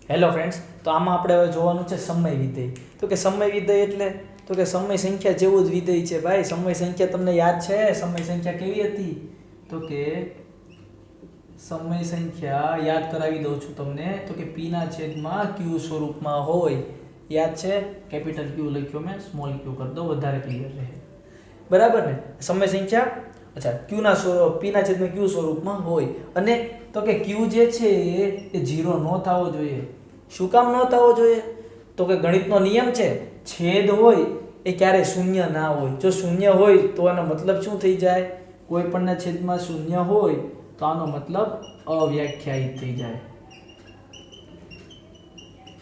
Hello friends, તો આમાં આપણે હવે જોવાનું છે સમય વિધેય. તો કે સમય વિધેય એટલે તો કે સમય સંખ્યા જેવું જ વિધેય છે ભાઈ. સમય સંખ્યા તમને યાદ છે? સમય સંખ્યા કેવી હતી? તો કે સમય સંખ્યા યાદ કરાવી દઉં છું તમને. તો કે p ના છેદમાં q સ્વરૂપમાં હોય. યાદ છે? કેપિટલ Q લખ્યો મેં, સ્મોલ q કરી દો વધારે ક્લિયર રહે. બરાબર ને? સમય સંખ્યા અચ્છા q ના સ્વરૂપ p ના છેદમાં q સ્વરૂપમાં હોય અને તો કે q જે છે એ 0 ન થવો જોઈએ. શું કામ ન થવો જોઈએ? તો કે ગણિતનો નિયમ છે, છેદ હોય એ ક્યારે શૂન્ય ના હોય. જો શૂન્ય હોય તો આનો મતલબ શું થઈ જાય? કોઈ પણના છેદમાં શૂન્ય હોય તો આનો મતલબ અવ્યાખ્યાયિત થઈ જાય,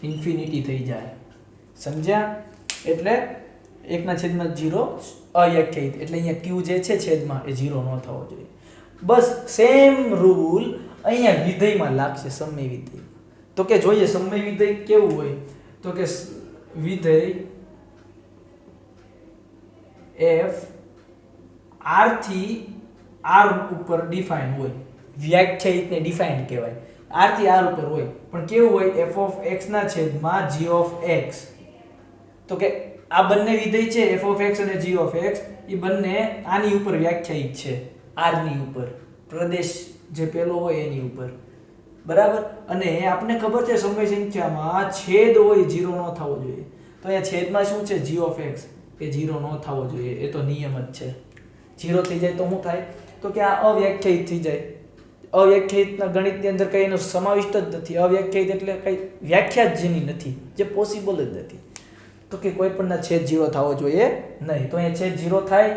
ઇન્ફિનિટી થઈ જાય. સમજ્યા? એટલે 1/0 અવ્યાખ્યાયિત એટલે અહીંયા q જે છે છેદમાં એ 0 ન થવો જોઈએ. બસ સેમ રૂલ અહીંયા વિધેયમાં લાગશે, સમય વિધેય. તો કે જોઈએ સમય વિધેય કેવું હોય. તો કે વિધેય f r થી r ઉપર ડિફાઇન હોય. વ્યાખ્યાયિત ને ડિફાઇન કહેવાય. r થી r ઉપર હોય પણ કેવું હોય? f of x ના છેદમાં g of x. તો કે આ બંને વિધેય છે f of x અને g of x, એ બંને આની ઉપર વ્યાખ્યાયિત છે, r ની ઉપર, પ્રદેશ જે પેલો હોય એની ઉપર. બરાબર? અને આપણે ખબર છે સમય સંખ્યામાં છેદ હોય 0 ન થવો જોઈએ. તો અહીંયા છેદમાં શું છે? g of x એ 0 ન થવો જોઈએ. એ તો નિયમ જ છે. 0 થઈ જાય તો શું થાય? તો કે આ અવ્યાખ્યાયિત થઈ જાય. અવ્યાખ્યાયિતના ગણિતની અંદર કઈ એનો સમાવિષ્ટ જ નથી. અવ્યાખ્યાયિત એટલે કઈ વ્યાખ્યા જ જેની નથી, જે પોસિબલ જ નથી. તો કે કોઈ પણના છેદ 0 થવો જોઈએ નહીં. તો અહીંયા છેદ 0 થાય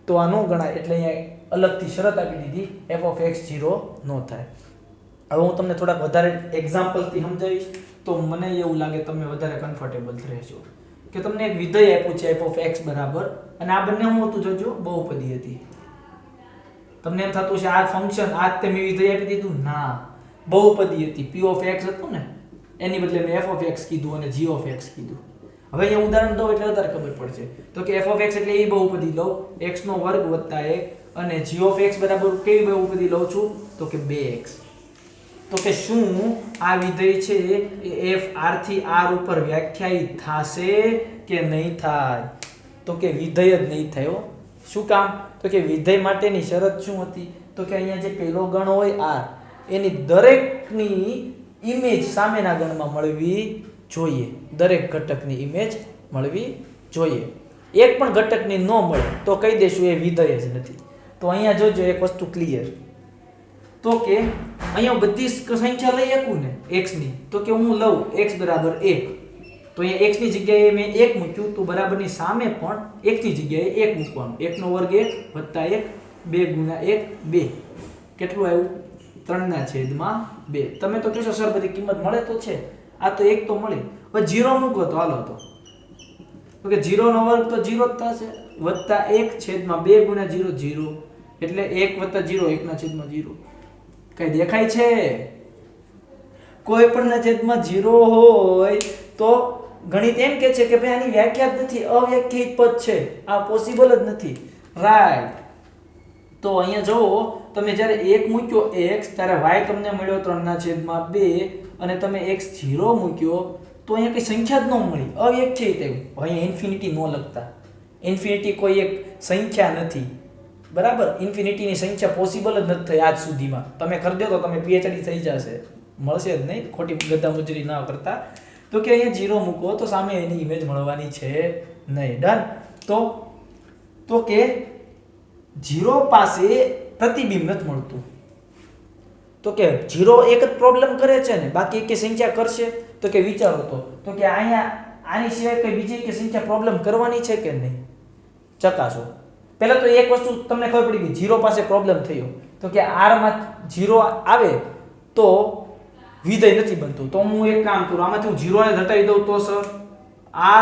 તો આ ન ગણાય. એટલે અહીંયા અલગથી શરત આપી દીધી, f of x 0 ન થાય. હવે હું તમને થોડાક વધારે એક્ઝામ્પલથી સમજાવીશ તો મને એવું લાગે તમે વધારે કમ્ફર્ટેબલ રહેશો. કે તમને એક વિધેય આપ્યું છે f of x બરાબર, અને આ બંને શું હતું જોજો? બહુપદી હતી. તમને એમ થતું છે આ ફંક્શન આ જ તે મેં વિધેય આપી દીધું? ના, બહુપદી હતી. p of x હતું ને એની બદલે મેં f of x કીધું અને g of x કીધું. હવે અહીંયા ઉદાહરણ દઉં એટલે વધારે ખબર પડશે. તો કે f of x એટલે એ બહુપદી લઉં, x નો વર્ગ વત્તા 1, અને g of x બરાબર કેવી બહુપદી લઉં છું? તો કે 2x. તો કે શું આ વિધેય છે એ f r થી r ઉપર વ્યાખ્યાયિત થશે કે નહીં થાય? તો કે વિધેય જ નહીં થયો. શું કામ? તો કે વિધેય માટેની શરત શું હતી? તો કે અહીંયા જે પેલો ગણ હોય r, એની દરેકની ઇમેજ સામેના ગણમાં મળવી જોઈએ. દરેક ઘટકની ઇમેજ મળવી જોઈએ. એક પણ ઘટકની ન મળે તો કહી દેશું એ વિધેય જ નથી. તો અહીંયા જોજો એક વસ્તુ ક્લિયર. તો કે અહીંયા બધી સંખ્યા લઈ શકું ને x ની, તો કે હું લઉં x બરાબર 1. તો અહીંયા x ની જગ્યાએ મેં 1 મૂક્યું, તો બરાબરની સામે પણ x ની જગ્યાએ 1 મૂકવાનું. 1 નો વર્ગ 1 વત્તા 1, 2 ગુણ્યા 1 2. કેટલું આવ્યું? 3/2. તમે તો કહેશો સર બધી કિંમત મળે તો છે, આ તો 1 તો મળી. હવે 0 મૂકો તો હાલો તો કે 0 નો વર્ગ તો 0 જ થશે, વત્તા 1 છેદમાં 2 ગુણ્યા 0 0. એટલે 1 વત્તા 0 1/0. કઈ દેખાય છે? કોઈ પણ ના છેદમાં 0 હોય તો ગણિત એમ કે છે કે ભાઈ આની વ્યાખ્યા જ નથી, અવ્યાખ્યાયિત પદ છે, આ પોસિબલ જ નથી. રાઈટ. તો અહીંયા જુઓ, તમે જ્યારે 1 મૂક્યો x, ત્યારે y તમને મળ્યો 3/2, અને તમે x 0 મૂક્યો તો અહીંયા કઈ સંખ્યા જ ન મળી, અવ્યાખ્યાયિત આવ્યું. અહીંયા ઇન્ફિનિટી ન લખતા. ઇન્ફિનિટી કોઈ એક સંખ્યા નથી. બરાબર? ઇન્ફિનિટીની સંખ્યા પોસિબલ જ નથી થઈ આજ સુધીમાં. તમે કરી દો તો તમે PhD થઈ જશે, મળશે જ નહીં, ખોટી ગધા મજૂરી ના કરતા. તો કે અહીંયા 0 મૂકો તો સામે એની ઇમેજ મળવાની છે નહીં. ડન. તો કે 0 પાસે પ્રતિબિંબ નથી મળતું. તો કે 0 એક જ પ્રોબ્લેમ કરે છે ને, બાકી એક સંખ્યા કરશે? તો કે વિચારો તો કે અહીંયા આની સિવાય કઈ બીજી એક સંખ્યા પ્રોબ્લેમ કરવાની છે કે નહીં? ચકાસો. પહેલા તો એક વસ્તુ તમને ખબર પડી ગઈ, 0 પાસે પ્રોબ્લેમ થયો. તો કે r માં 0 આવે તો વિધેય નથી બનતું. તો હું એક કામ કરું, આમાંથી હું 0 ને ઘટાડી દઉં તો સર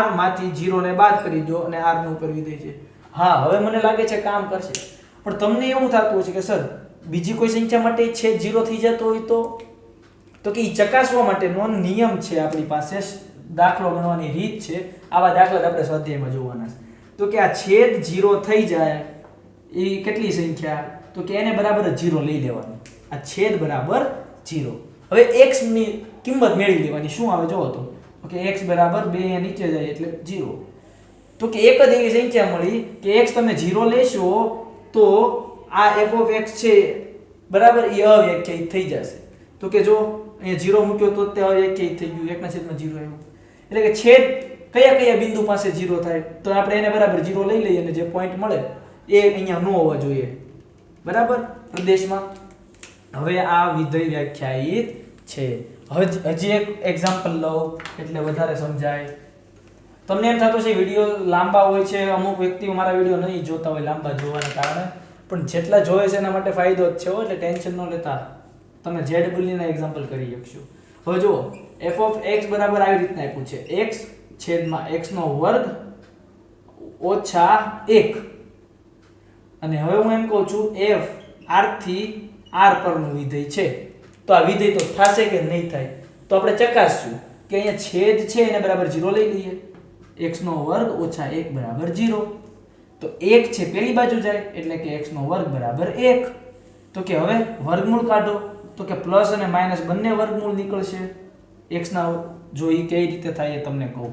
r માંથી 0 ને બાદ કરી દો અને r નું ઉપર વિધેય છે. હા, હવે મને લાગે છે કામ કરશે. પણ તમને એવું થતું હશે કે સર બીજી કોઈ સંખ્યા માટે છે 0 થઈ જતો હોય તો કે ઈ ચકાસવા માટેનો નિયમ છે આપણી પાસે, દાખલો ગણવાની રીત છે. આવા દાખલા આપણે સ્વાધ્યાયમાં જોવાના છે. તો કે આ છેદ 0 થઈ જાય એ કેટલી સંખ્યા? તો કે એને બરાબર 0 લઈ લેવાનું. આ છેદ બરાબર 0. હવે x ની કિંમત મેળવી લેવાની. શું આવે જોવો તો ઓકે x બરાબર 2 અહીંયા નીચે જાય એટલે 0. તો કે એક જ એવી સંખ્યા મળી કે x તમે 0 લેશો તો આ f(x) છે બરાબર એ અવ્યાખ્યાયિત થઈ જશે. તો કે જો અહીંયા 0 મૂક્યો તો તે અવ્યાખ્યાયિત થઈ ગયું 1/0 આવ્યું. એટલે કે છેદ કયા કયા બિંદુ પાસે 0 થાય તો આપણે એને બરાબર 0 લઈ લઈએ અને જે પોઈન્ટ મળે એ અહીંયા ન હોવા જોઈએ બરાબર પ્રદેશમાં. હવે આ વિધેય વ્યાખ્યાયિત છે. હજી એક એક્ઝામ્પલ લો એટલે વધારે સમજાય. તમને એમ થતું છે વિડિયો લાંબા હોય છે, અમુક વ્યક્તિઓ મારા વિડિયો નહીં જોતા હોય લાંબા જોવાના કારણે, પણ જેટલા જોવે છે એના માટે ફાયદો જ છે એટલે ટેન્શન ન લેતા તમે ZW ના એક્ઝામ્પલ કરી શકશો. હવે જુઓ f(x) બરાબર આવી રીતના આપ્યું છે x છેદમાં x નો વર્ગ ઓછા 1. અને હવે હું એમ કહું છું f r થી r પરનું વિધેય છે તો આ વિધેય તો થશે કે નહીં થાય તો આપણે ચકાસશું કે અહીંયા છેદ છે એને બરાબર 0 લઈ લઈએ. x નો વર્ગ ઓછા 1 બરાબર 0. તો 1 છે પેલી બાજુ જાય એટલે કે x નો વર્ગ બરાબર 1. તો કે હવે વર્ગમૂળ કાઢો તો કે પ્લસ અને માઈનસ બંને વર્ગમૂળ નીકળશે. x ના જો ઈ કઈ રીતે થાય એ તમને કહું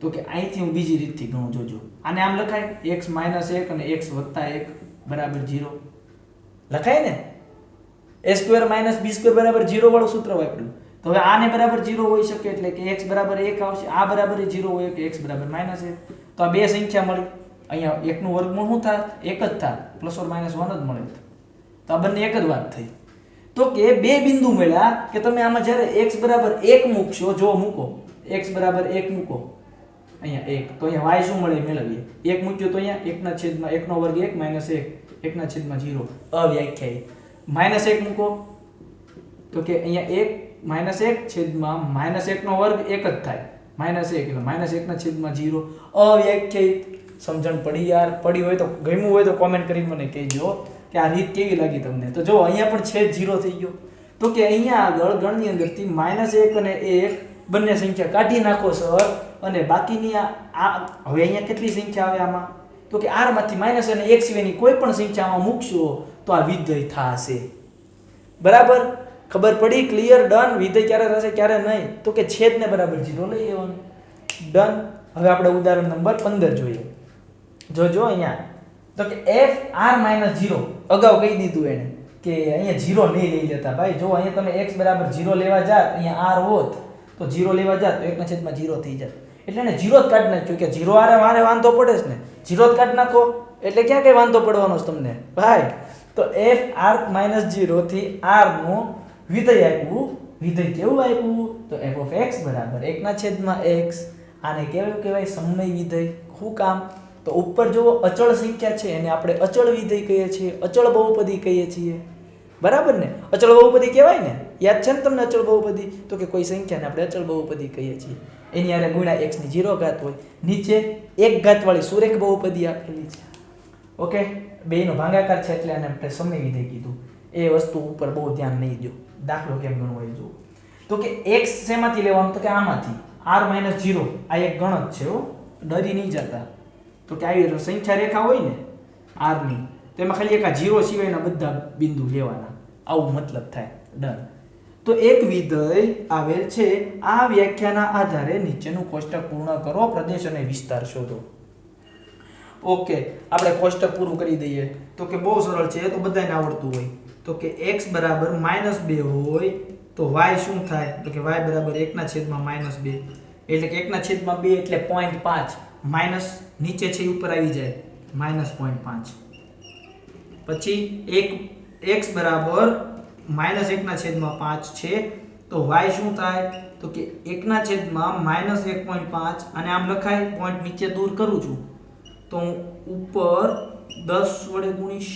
તો કે અહીંથી હું બીજી રીતથી ગણું જોજો. આને આમ લખાય x - 1 અને x + 1 બરાબર 0 લખાય ને. a² - b² બરાબર 0 વાળું સૂત્ર વાપર્યું. તો હવે આને બરાબર 0 હોઈ શકે એટલે કે x બરાબર 1 આવશે. આ બરાબર 0 હોય કે x બરાબર -1. તો આ બે સંખ્યા મળી. અહીંયા 1 નું વર્ગમૂળ શું થાય? 1 જ થાય, ± 1 જ મળે. તો આ બંને એક જ વાત થઈ. તો કે બે બિંદુ મળ્યા કે તમે આમાં જ્યારે x બરાબર 1 મૂકશો, જો મૂકો x બરાબર 1 મૂકો અહીંયા 1 તો અહીંયા y શું મળે મેળવીએ. 1 મૂક્યો તો અહીંયા 1/1 નો વર્ગ 1 - 1 1/0 અવ્યાખ્યાયિત. -1 મૂકો તો કે અહીંયા 1 - 1 છેદમાં -1 નો વર્ગ 1 જ થાય, -1 એટલે -1/0 અવ્યાખ્યાયિત. સમજણ પડી યાર? પડી હોય તો ગમ્યું હોય તો કોમેન્ટ કરીને મને કહેજો કે આ રીત કેવી લાગી તમને. તો જો અહીંયા પણ છેદ 0 થઈ ગયો. તો કે અહીંયા આગળ ગણની અંદરથી -1 અને 1 બંને સંખ્યા કાઢી નાખો સર અને બાકીની આ હવે અહીંયા કેટલી સંખ્યા આવે આમાં તો કે r માંથી માઈનસ અને 1 સિવાયની કોઈ પણ સંખ્યામાં મૂકશો તો આ વિધેય થશે. બરાબર? ખબર પડી? ક્લિયર? ડન? વિધેય ક્યારે થશે ક્યારે નહીં તો કે છેદને બરાબર 0 લઈ લેવાનું. ડન. હવે આપણે ઉદાહરણ નંબર 15 જોઈએ. જોજો અહીંયા તો કે f r - 0 અગાઉ કહી દીધું એને કે અહીંયા 0 નહીં લઈ લેતા ભાઈ. જો અહીંયા તમે x બરાબર 0 લેવા જાત અહીંયા r હોત તો 0 લેવા જાત તો 1/0 થઈ જાત. એટલે એને 0 જ કાઢી નાખ્યો કે 0 આરે મારે વાંધો પડે છે ને, 0 જ કાઢી નાખો એટલે ક્યાં કઈ વાંધો પડવાનો છે તમને ભાઈ. તો f r - 0 થી r નું વિધેય આપ્યું. વિધેય કેવું આપ્યું તો f(x) બરાબર 1/x. આને કેવું કહેવાય? સમય વિધેય. શું કામ? તો ઉપર જો અચળ સંખ્યા છે એને આપણે અચળ વિધેય કહીએ છીએ, અચળ બહુપદી કહીએ છીએ. બરાબર ને? અચળ બહુપદી કહેવાય ને? યાદ છે ને તમને અચળ બહુપદી? તો કે કોઈ સંખ્યાને આપણે અચળ બહુપદી કહીએ છીએ. એની હારે ગુણ્યા x ની 0 ઘાત હોય, નીચે 1 ઘાત વાળી સુરેખ બહુપદી આપેલી છે. ઓકે, બેયનો ભાગાકાર છે એટલે આને આપણે સમય વિધેય કીધું. એ વસ્તુ ઉપર બહુ ધ્યાન નહીં દો. દાખલો કેમ ગણવો એ જુઓ. તો કે x શેમાંથી લેવાનું તો કે આમાંથી r - 0 આ એક ગણત છે હો, ડરી નહીં જતા. તો કે આવી સંખ્યા રેખા હોય ને r ની તો એમાં ખાલી એક આ 0 સિવાયના બધા બિંદુ લેવાના, આવું મતલબ થાય. ડન. તો એક વિધેય આવેલ છે. આ વ્યાખ્યાના આધારે નીચેનું કોષ્ટક પૂર્ણ કરો, પ્રદેશ અને વિસ્તાર શોધો. ઓકે, આપણે કોષ્ટક પૂરું કરી દઈએ. તો કે બહુ સરળ છે, એ તો બધાને આવડતું હોય. તો કે x બરાબર -2 હોય તો y શું થાય તો કે y બરાબર 1/-2 એટલે કે 1/2 એટલે 0.5 માઈનસ નીચે છે ઉપર આવી જાય -0.5. પછી x બરાબર -1/5 છે તો y શું થાય તો કે 1/-1.5 અને આમ લખાય. પોઈન્ટ નીચે દૂર કરું છું તો હું ઉપર 10 વડે ગુણીશ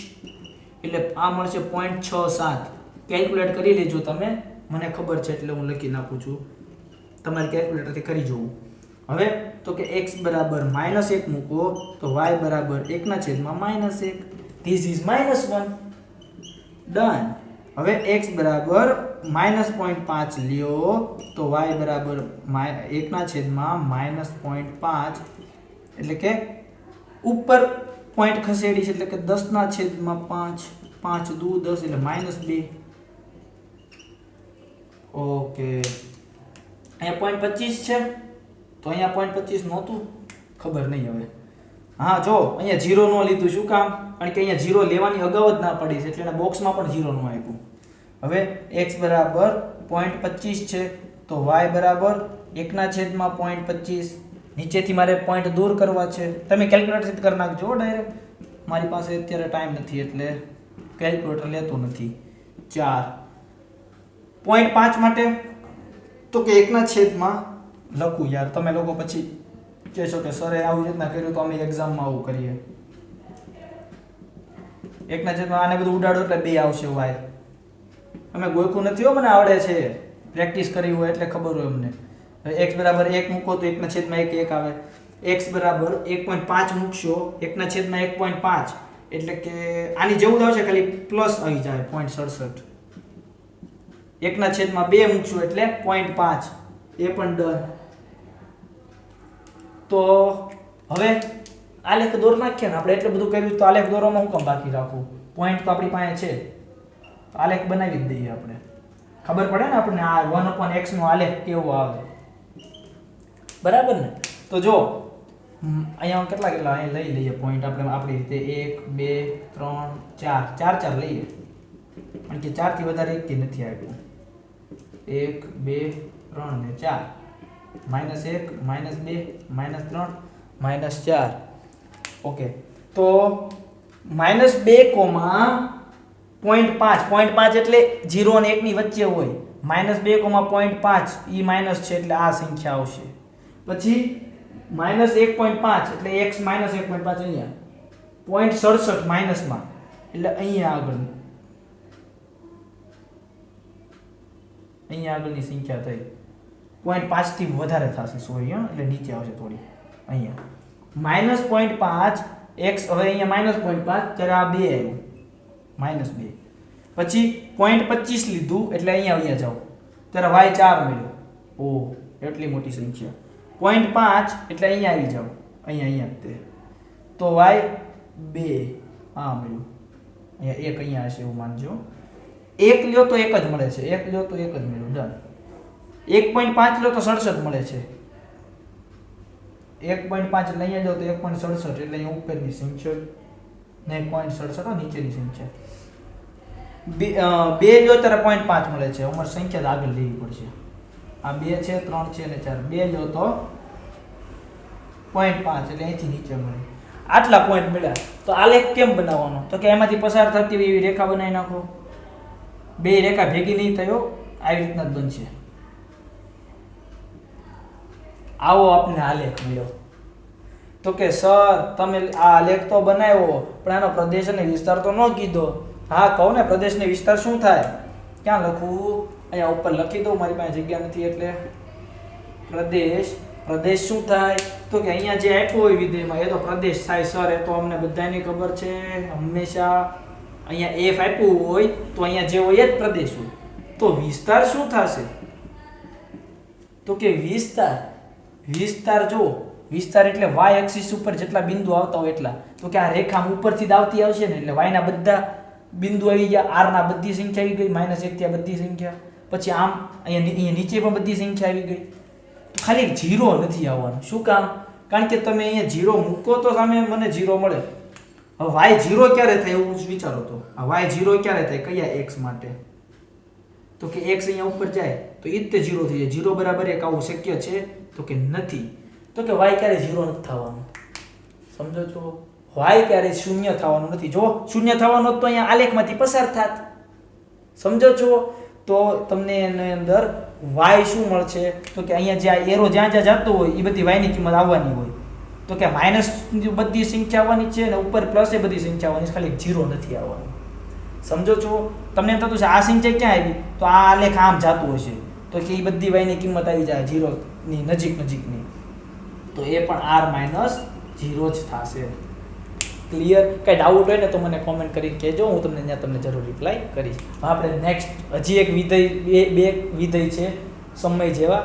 એટલે આ મળશે 0.67. કેલ્ક્યુલેટ કરી લેજો તમે, મને ખબર છે એટલે હું લખી નાખું છું, તમારે કેલ્ક્યુલેટરથી કરી જોવું. હવે તો કે x બરાબર -1 મૂકો તો y બરાબર 1/-1. This is -1. ડન. હવે x બરાબર -0.5 લ્યો તો y બરાબર 1/-0.5 એટલે કે ઉપર પોઈન્ટ ખસેડી છે એટલે કે 10/5. 5 દુ 10 એટલે -2. ઓકે અહીંયા 0.25 છે તો અહીંયા 0.25 નહોતું, ખબર નહીં હવે. હા જો અહીંયા 0 નો લીધું, શું કામ? કારણ કે અહીંયા 0 લેવાની અગાઉ જ ના પડી છે એટલે એના બોક્સમાં પણ 0 નો આપ્યું. હવે x બરાબર 0.25 છે તો y બરાબર 1/0.25. નીચેથી મારે પોઈન્ટ દૂર કરવા છે. તમે કેલ્ક્યુલેટર કરી નાખજો ડાયરેક્ટ, મારી પાસે અત્યારે ટાઈમ નથી એટલે કેલ્ક્યુલેટર લેતો નથી. 4 0.5 માટે તો કે 1/, લખું યાર, તમે લોકો પછી કહેશો કે સરે આવી રીતના કર્યું તો અમે એક્ઝામમાં આવું કરીએ. 1/, આને બધું ઉડાડો એટલે 2 આવશે y. અમે ગોખું નથી હો, મને આવડે છે, પ્રેક્ટિસ કરી હોય એટલે ખબર હોય અમને. x બરાબર 1 મૂકો તો 1/1 1 આવે. x બરાબર 1.5 મૂકશો 1/1.5 એટલે કે આની જેવું જ આવશે, ખાલી પ્લસ આવી જાય 0.67. 1/2 મૂકશું એટલે 0.5, એ પણ ડન. તો હવે આલેખ દોર નાખીએ ને આપણે, એટલે બધું કર્યું તો આલેખ દોરવામાં હું કામ બાકી રાખું? પોઈન્ટ તો આપણી પાસે છે, આલેખ બનાવી જ દઈએ આપણે, ખબર પડે ને આપણને આ 1/x નો આલેખ કેવો આવે, બરાબર ને? તો જો અહીંયા કેટલા અહીં લઈ લઈએ પોઈન્ટ આપણે આપણી રીતે 1 2 3 4 લઈએ, કારણ કે 4 થી વધારે એક નથી આપ્યું. 1 2 3 ને 4, -1 -2 -3 -4. ઓકે, તો -2, 0.5 એટલે 0 અને 1 ની વચ્ચે હોય. -2, 0.5 ઈ માઈનસ છે એટલે આ સંખ્યા આવશે. પછી -1.5 એટલે x -1.5 અહીંયા 0.67 માઈનસમાં એટલે અહીંયા આગળની સંખ્યા થઈ 0.5 થી વધારે થશે, સોરી એટલે નીચે આવશે થોડી અહીંયા -0.5 x. હવે અહીંયા -0.5 ત્યારે આ 2 આવ્યું -2. પછી 0.25 લીધું એટલે અહીંયા જાઓ ત્યારે y 4 મળ્યો. ઓ એટલી મોટી સંખ્યા. 0.5 એટલે અહીંયા આવી જાઓ, અહીંયા તે તો y 2 આ મળ્યું. અહીંયા 1 અહીંયા હશે એવું માનજો. 1 લ્યો તો 1 જ મળે છે, 1 લ્યો તો 1 જ મળ્યું, ડન. 1.5 લ્યો તો 67 મળે છે. 1.5 એટલે અહીંયા જાઓ તો 1.67 એટલે અહીંયા ઉપરની સંખ્યા ને 0.67 નીચેની સંખ્યા. 2 લ્યો ત્યારે 0.5 મળે છે. અમારે સંખ્યા આગળ લેવી પડશે. આ 2 છે, 3 છે અને 4. 2 લ્યો તો 0.5 એટલે અહીંથી નીચે મળે. આટલા પોઈન્ટ મળ્યા તો આલેખ કેમ બનાવવાનો? તો કે એમાંથી પસાર થતી હોય એવી રેખા બનાવી નાખો. બે રેખા ભેગી નહીં થયો, આવી રીતના જ બનશે. આવો આપણે આલેખ મળ્યો. તો કે સર તમે આ આલેખ તો બનાવ્યો પણ આનો પ્રદેશ અને વિસ્તાર તો ન કીધો. હા કહો ને, પ્રદેશ ને વિસ્તાર શું થાય? ક્યાં લખું? અહીંયા ઉપર લખી દઉં, મારી પાસે જગ્યા નથી એટલે. પ્રદેશ શું થાય? તો કે અહીંયા જે આપ્યું હોય વિધેયમાં એ તો પ્રદેશ થાય સર, એ તો અમને બધાની ખબર છે. હંમેશા અહીંયા f આપ્યું હોય તો અહીંયા જે હોય એ જ પ્રદેશ હોય. તો વિસ્તાર શું થશે? તો કે વિસ્તાર જો વિસ્તાર એટલે y એક્સિસ ઉપર જેટલા બિંદુ આવતા હોય એટલા. તો કે આ રેખા ઉપરથી જ આવતી આવશે ને એટલે y ના બધા બિંદુ આવી ગયા, r ના બધી સંખ્યા આવી ગઈ, -1 થી આ બધી સંખ્યા. પછી આમ અહીંયા નીચે પણ બધી સંખ્યા આવી ગઈ. તો ખાલી 0 નથી આવવાનું. શું કામ? કારણ કે તમે અહીંયા 0 મૂકો તો સામે મને 0 મળે. હવે y 0 ક્યારે થાય એવું વિચારો તો. આ y 0 ક્યારે થાય? કયા x માટે? તો કે x અહીંયા ઉપર જાય તો ઈ જ 0 થઈ જાય. 0 બરાબર 1 આવું શક્ય છે? તો કે નથી. તો કે y ક્યારે 0 નથી થવાનું. સમજો છો? y ક્યારે 0 થવાનું નથી. જો 0 થવાનો તો અહીંયા આલેખમાંથી પસાર થાત. સમજો છો? તો તમને એની અંદર y શું મળશે? તો કે અહીંયા જે એરો જ્યાં જતો હોય એ બધી y ની કિંમત આવવાની હોય. તો કે માઈનસ બધી સંખ્યા આવવાની છે અને ઉપર પ્લસ એ બધી સંખ્યા આવવાની છે, ખાલી 0 નથી આવવાનું. સમજો છો? તમને એમ થતું છે આ સંખ્યા ક્યાં આવી? તો આ આલેખ આમ જાતું હશે તો કે એ બધી y ની કિંમત આવી જાય 0 ની નજીકની. તો એ પણ r - 0 જ થશે. ક્લિયર? કઈ ડાઉટ હોય ને તો મને કોમેન્ટ કરીને કહેજો, હું તમને જરૂર રિપ્લાય કરીશ. આપણે નેક્સ્ટ હજી એક વિધેય બે વિધેય છે સમય જેવા,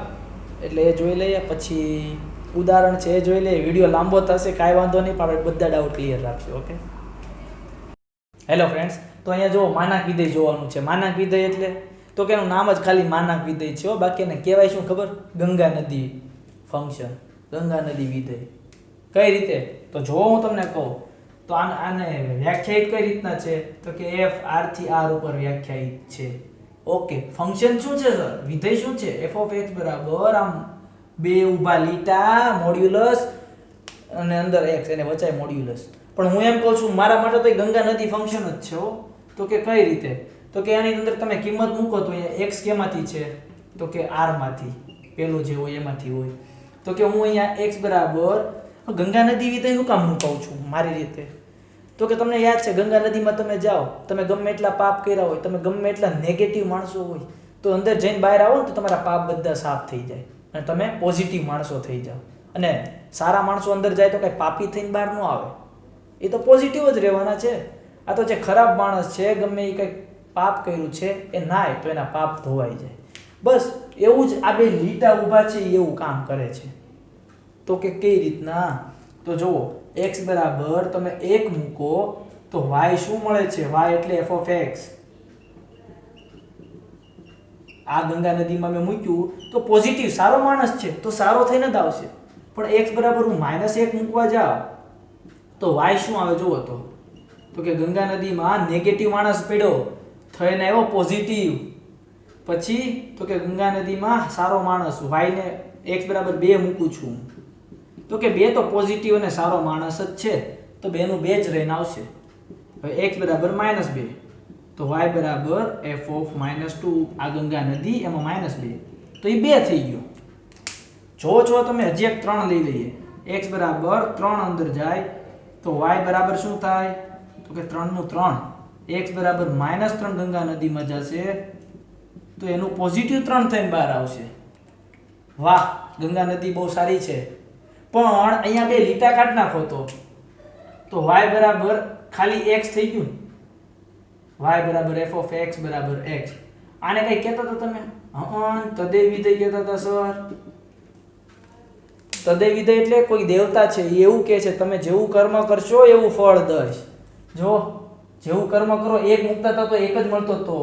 એટલે એ જોઈ લઈએ. પછી ઉદાહરણ છે એ જોઈ લઈએ. વિડીયો લાંબો થશે, કાંઈ વાંધો નહીં, પણ આપણે બધા ડાઉટ ક્લિયર રાખશું. ઓકે, હેલો ફ્રેન્ડ્સ, તો અહીંયા જો માનાક વિધેય જોવાનું છે. માનાક વિધેય એટલે તો કે એનું નામ જ ખાલી માનાક વિધેય છે, બાકી એને કહેવાય શું ખબર? ગંગા નદી ફંક્શન, ગંગા નદી વિધેય. કઈ રીતે? તો જો હું તમને કહું તો આને વ્યાખ્યાયિત કઈ રીતના છે? તો કે f r થી r ઉપર વ્યાખ્યાયિત છે. ઓકે, ફંક્શન શું છે સર? વિધેય શું છે? f of x બરાબર આમ બે ઊભા લીટા મોડ્યુલસ અને અંદર x, એને વચાય મોડ્યુલસ. પણ હું એમ કહું છું મારા માટે તો ગંગા નદી ફંક્શન જ છે હો. તો કે કઈ રીતે? તો કે આની અંદર તમે કિંમત મૂકો તો અહીંયા x કેમાંથી છે? તો કે r માંથી, પેલો જે હોય એમાંથી હોય. તો કે હું અહીંયા x બરાબર ગંગા નદી વિધેય શું કામ હું કહું છું મારી રીતે? તો કે તમને યાદ છે ગંગા નદીમાં તમે જાઓ, તમે ગમે એટલા પાપ કર્યા હોય, તમે ગમે એટલા નેગેટિવ માણસો હોય, તો અંદર જઈને બહાર આવો ને તો તમારા પાપ બધા સાફ થઈ જાય અને તમે પોઝિટિવ માણસો થઈ જાઓ. અને સારા માણસો અંદર જાય તો કઈ પાપી થઈને બહાર ન આવે, એ તો પોઝિટિવ જ રહેવાના છે. આ તો જે ખરાબ માણસ છે, ગમે એ કંઈક પાપ કર્યું છે, એ નાય તો એના પાપ ધોવાઈ જાય. બસ એવું જ આ બે લીટા ઊભા છે એવું કામ કરે છે. તો કે કઈ રીતના? તો જુઓ, x બરાબર તમે 1 મૂકો તો y શું મળે છે? y એટલે f of x. આ ગંગા નદીમાં મેં મૂક્યું તો પોઝિટિવ સારો માણસ છે તો સારો થઈને જ આવશે. પણ x બરાબર હું -1 મૂકવા જાઉં તો y શું આવે જુઓ તો કે ગંગા નદીમાં નેગેટિવ માણસ પડ્યો થઈને આવ્યો પોઝિટિવ. પછી તો કે ગંગા નદીમાં સારો માણસ y ને x બરાબર 2 મૂકું છું તો કે 2 તો પોઝિટિવ અને સારો માણસ જ છે, તો બેનું 2 જ રહીને આવશે. હવે x બરાબર -2 તો y બરાબર f of -2. આ ગંગા નદી એમાં -2 તો એ 2 થઈ ગયો. જો તમે હજી એક 3 લઈ લઈએ, x બરાબર 3 અંદર જાય તો y બરાબર શું થાય? તો કે 3 નું 3. x બરાબર -3 ગંગા નદીમાં જશે તો એનું પોઝિટિવ 3 થઈને બહાર આવશે. વાહ, ગંગા નદી બહુ સારી છે. પણ અહીંયા બે લીટા કાઢ નાખો તો y બરાબર ખાલી x થઈ ગયું. y બરાબર f of x બરાબર x. આને કઈ કહેતા હતા તમે? તદેય વિધેય કહેતા હતા સર. તદેય વિધેય એટલે કોઈ દેવતા છે એ એવું કહે છે તમે જેવું કર્મ કરશો એવું ફળ દઈશ. જો જેવું કર્મ કરો, 1 મૂકતા હતા તો 1 જ મળતો હતો,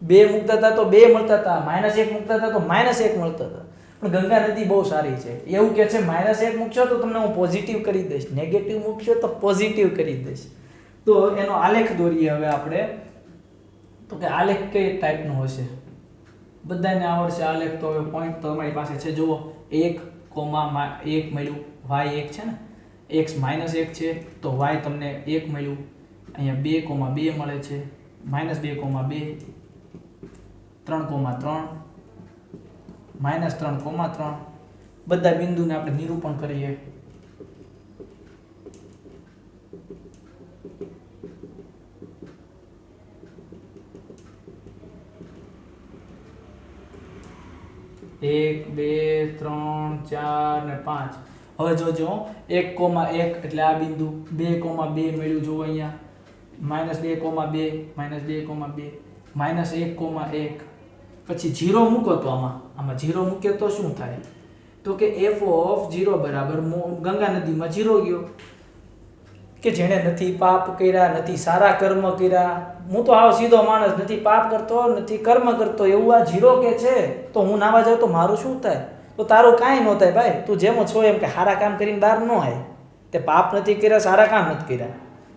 2 મૂકતા હતા તો 2 મળતા હતા, -1 મૂકતા હતા તો -1 મળતા હતા. પણ ગંગા નદી બહુ સારી છે, એવું કે છે -1 મૂકશો તો તમને હું પોઝિટિવ કરી દઈશ, નેગેટિવ મૂકશો તો પોઝિટિવ કરી દઈશ. તો એનો આલેખ દોરીએ હવે આપણે. તો કે આલેખ કઈ ટાઈપનો હશે? બધાને આવડશે આલેખ. તો હવે પોઈન્ટ તો તમારી પાસે છે. જુઓ 1, 1 મળ્યું, y 1 છે ને, x -1 છે તો y તમને 1 મળ્યું. અહીંયા 2, 2 મળે છે, -2, 2, 3, 3, -3, બધા બિંદુને આપણે નિરૂપણ કરીએ. એક, 2, 3, 4 ને 5. હવે જોજો 1, 1 એટલે આ બિંદુ, 2, 2 મળ્યું. જો અહીંયા -2, 2, -2, 2, -1, 1. પછી 0 મૂકો તો આમાં 0 મૂકે તો શું થાય? તો કે f of 0 બરાબર ગંગા નદીમાં 0 ગયો. કે જેણે નથી પાપ કર્યા, નથી સારા કર્મ કર્યા, હું તો આવો સીધો માણસ, નથી પાપ કરતો, નથી કર્મ કરતો, એવું આ 0 કે છે તો હું નાવા જાઉં તો મારું શું થાય? તો તારું કાંઈ ન થાય ભાઈ. તું જેમ છો એમ કે સારા કામ કરીને બહાર ન આવે. તે પાપ નથી કર્યા, સારા કામ નથી કર્યા.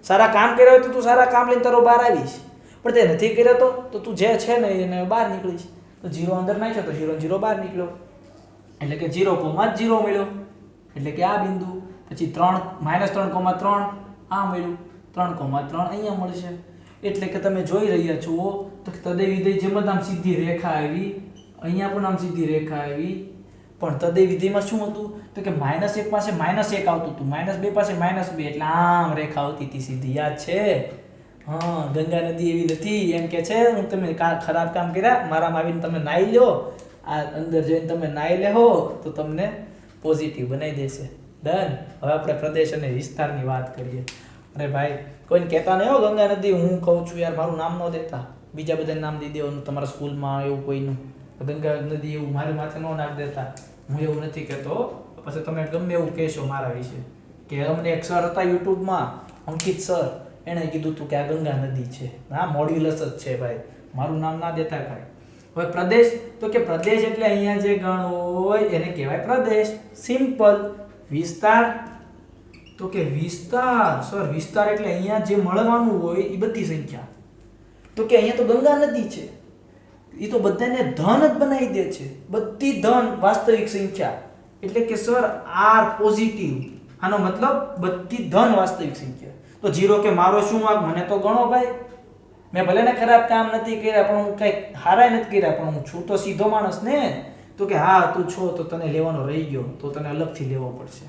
સારા કામ કર્યા હોય તો તું સારા કામ લઈને તારો બહાર આવીશ, પણ તે નથી કર્યા તો તું જે છે ને એને બહાર નીકળીશ. તો 0 અંદર નાખ્યો તો 0 0 બહાર નીકળ્યો, એટલે કે 0,0 મળ્યો, એટલે કે આ બિંદુ. પછી 3, -3,3 આ મળ્યું, 3,3 અહીંયા મળશે. એટલે કે તમે જોઈ રહ્યા છો તો તદેય વિધેય જેમ જ આમ સીધી રેખા આવી, અહીંયા પણ આમ સીધી રેખા આવી. પણ તદેય વિધેયમાં શું હતું? તો કે -1 પાસે -1 આવતું હતું, -2 પાસે -2, એટલે આમ રેખા આવતી હતી સીધી. યાદ છે? હા, ગંગા નદી એવી નથી એમ કે છે હું તમે ખરાબ કામ કર્યા, મારામાં આવીને તમે નાઈ લો, આ અંદર જઈને તમે નાઈ લેહો તો તમને પોઝિટિવ બનાવી દેશે. ડન. હવે આપણે પ્રદેશ અને વિસ્તારની વાત કરીએ. અરે ભાઈ, કોઈને કહેતા નહીં હો ગંગા નદી, હું કહું છું યાર, મારું નામ ન દેતા, બીજા બધાને નામ દઈ દેવાનું તમારા સ્કૂલમાં એવું કોઈનું. ગંગા નદી એવું મારી માથે ન નાખ દેતા, હું એવું નથી કહેતો. પછી તમે ગમે એવું કહેશો મારા વિશે કે અમને એક સર હતા યુટ્યુબમાં, અંકિત સર, એણે કીધું હતું કે આ ગંગા નદી છે. હા, મોડ્યુલસ જ છે ભાઈ, મારું નામ ના દેતા ભાઈ. હવે પ્રદેશ, તો કે પ્રદેશ એટલે અહીંયા જે ગણ હોય એને કહેવાય પ્રદેશ. સિમ્પલ. વિસ્તાર, તો કે વિસ્તાર, સર વિસ્તાર એટલે અહીંયા જે મળવાનું હોય એ બધી સંખ્યા. તો કે અહીંયા તો ગંગા નદી છે, એ તો બધાને ધન જ બનાવી દે છે, બધી ધન વાસ્તવિક સંખ્યા. એટલે કે સર આર પોઝિટિવ, આનો મતલબ બધી ધન વાસ્તવિક સંખ્યા. તો 0 કે મારો શું વાંક, મને તો ગણો ભાઈ, મેં ભલે ને ખરાબ કામ નથી કર્યા પણ હું કઈ હારાય નથી કર્યા, પણ હું છું તો સીધો માણસ ને. તો કે હા તું છો તો તને લેવાનો રહી ગયો, તો તને અલગથી લેવો પડશે.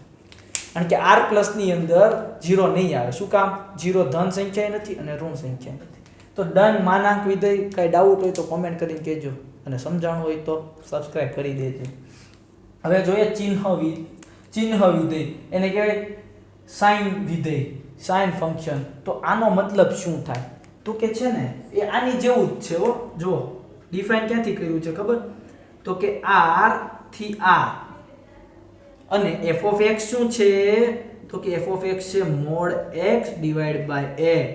કારણ કે r પ્લસ ની અંદર 0 નહીં આવે. શું કામ? 0 ધન સંખ્યા નથી અને ઋણ સંખ્યા નથી. તો ડન. માનાંક વિધેય. કઈ ડાઉટ હોય તો કોમેન્ટ કરીને કહેજો, અને સમજાણું હોય તો સબસ્ક્રાઇબ કરી દેજો. હવે જોઈએ ચિહ્ન વિધેય, એને કહેવાય સાઇન વિધેય, સાઇન ફંક્શન. તો આનો મતલબ શું થાય? તો કે છે ને એ આની જેવું જ છે. હો જો ડિફાઇન ક્યાંથી કર્યું છે ખબર? તો કે r થી r, અને f of x શું છે? તો કે f of x છે mod x divided by x.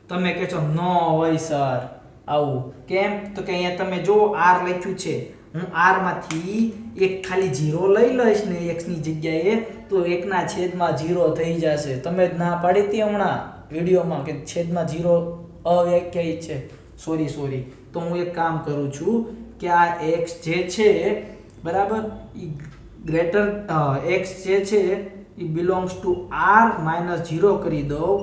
તમે કહો છો નો હોય સર આવું. કેમ? તો કે અહીંયા તમે જો r લખ્યું છે, હું r માંથી એક ખાલી 0 લઈ લઈશ ને x ની જગ્યાએ, તો 1/0 થઈ જશે. તમે જ ના પાડી હતી હમણાં વિડીયોમાં કે છેદમાં 0 અવ્યાખ્યાયિત છે. સોરી. તો હું એક કામ કરું છું કે આ x જે છે બરાબર, ઈ ગ્રેટર x જે છે ઈ બિલોંગ્સ ટુ r -0 કરી દઉં,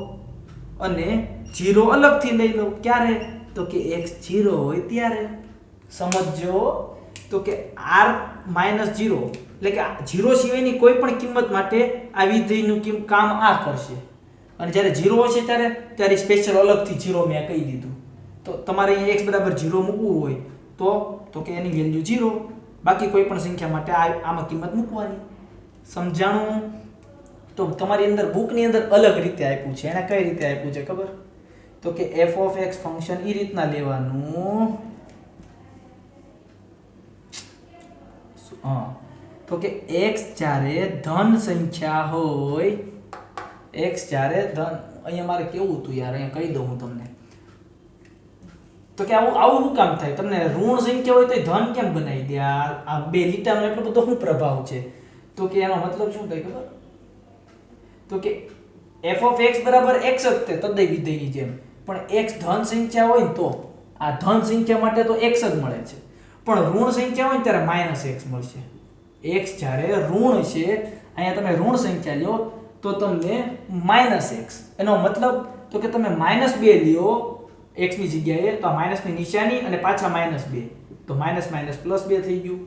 અને 0 અલગથી લઈ લઉં. ક્યારે? તો કે x 0 હોય ત્યારે. સમજો. તો કે r -0 એટલે કે 0 સિવાયની કોઈ પણ કિંમત માટે આ વિધેયનું કામ આ કરશે. અને જ્યારે 0 હશે ત્યારે સ્પેશિયલ અલગથી 0 મેં કહી દીધું. તો તમારે અહીં x બરાબર 0 મૂકવું હોય તો કે એની વેલ્યુ 0. બાકી કોઈ પણ સંખ્યા માટે આમાં કિંમત મૂકવાની. સમજાણું? તો તમારી અંદર બુકની અંદર અલગ રીતે આપ્યું છે. એને કઈ રીતે આપ્યું છે ખબર? તો કે f of x ફંક્શન એ રીતના લેવાનું. તો કે x જ્યારે ધન સંખ્યા હોય, x જ્યારે ધન, અહીંયા મારે કેવું હતું યાર, અહીંયા કહી દઉં હું તમને. તો કે આવું શું કામ થાય? તમને ઋણ સંખ્યા હોય તો ધન કેમ બનાવી દે? આ બે લીટાનો એટલો બધો શું પ્રભાવ છે? તો કે એનો મતલબ શું થાય ખબર? તો કે f of x બરાબર x જ તે તદ્દય વિધેયની જેમ, પણ x ધન સંખ્યા હોય ને તો આ ધન સંખ્યા માટે તો x જ મળે છે, પણ ઋણ સંખ્યા હોય ને ત્યારે -x મળશે. x જ્યારે ઋણ છે, અહીંયા તમે ઋણ સંખ્યા લ્યો તો તમને -x. એનો મતલબ તો કે તમે -2 લ્યો x ની જગ્યાએ, તો આ માઈનસ ની નિશાની અને પાછા -2, તો +2 થઈ ગયું.